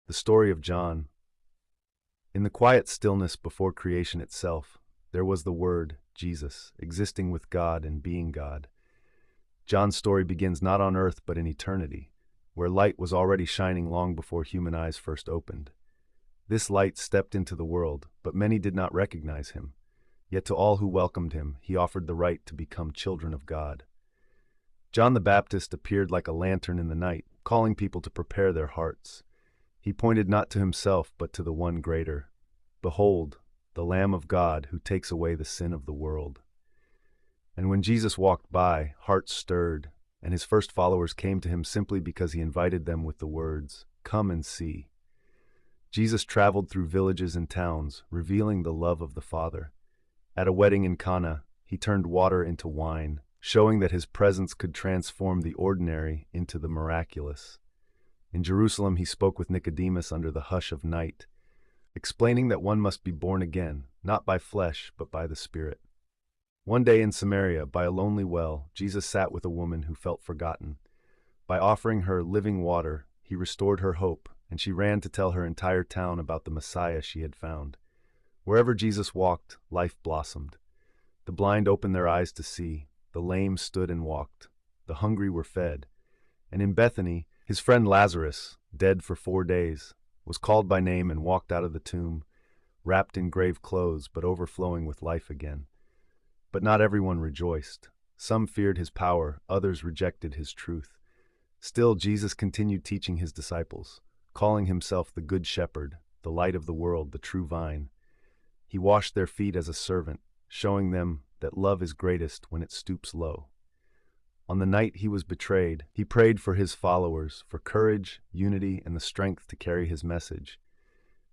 The story of John. In the quiet stillness before creation itself, there was the Word, Jesus, existing with God and being God. John's story begins not on earth but in eternity, where light was already shining long before human eyes first opened. This light stepped into the world, but many did not recognize him. Yet to all who welcomed him, he offered the right to become children of God. John the Baptist appeared like a lantern in the night, calling people to prepare their hearts. He pointed not to himself, but to the one greater. Behold, the Lamb of God who takes away the sin of the world. And when Jesus walked by, hearts stirred, and his first followers came to him simply because he invited them with the words, "Come and see." Jesus traveled through villages and towns, revealing the love of the Father. At a wedding in Cana, he turned water into wine, showing that his presence could transform the ordinary into the miraculous. In Jerusalem, he spoke with Nicodemus under the hush of night, explaining that one must be born again, not by flesh, but by the Spirit. One day in Samaria, by a lonely well, Jesus sat with a woman who felt forgotten. By offering her living water, he restored her hope, and she ran to tell her entire town about the Messiah she had found. Wherever Jesus walked, life blossomed. The blind opened their eyes to see, the lame stood and walked, the hungry were fed. And in Bethany, his friend Lazarus, dead for 4 days, was called by name and walked out of the tomb, wrapped in grave clothes but overflowing with life again. But not everyone rejoiced. Some feared his power, others rejected his truth. Still, Jesus continued teaching his disciples, calling himself the Good Shepherd, the light of the world, the true vine. He washed their feet as a servant, showing them that love is greatest when it stoops low. On the night he was betrayed, he prayed for his followers, for courage, unity, and the strength to carry his message.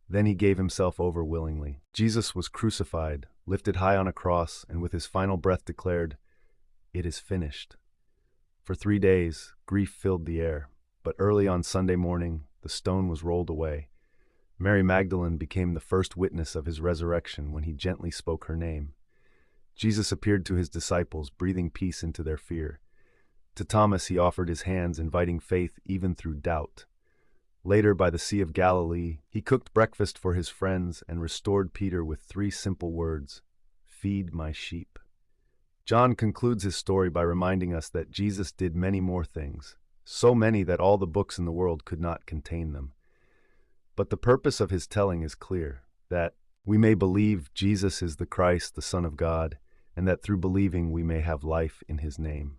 Then he gave himself over willingly. Jesus was crucified, lifted high on a cross, and with his final breath declared, "It is finished." For 3 days, grief filled the air, but early on Sunday morning, the stone was rolled away. Mary Magdalene became the first witness of his resurrection when he gently spoke her name. Jesus appeared to his disciples, breathing peace into their fear. To Thomas he offered his hands, inviting faith even through doubt. Later, by the Sea of Galilee, he cooked breakfast for his friends and restored Peter with 3 simple words, "Feed my sheep." John concludes his story by reminding us that Jesus did many more things, so many that all the books in the world could not contain them. But the purpose of his telling is clear, that we may believe Jesus is the Christ, the Son of God, and that through believing we may have life in his name.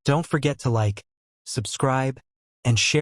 Don't forget to like, subscribe, and share.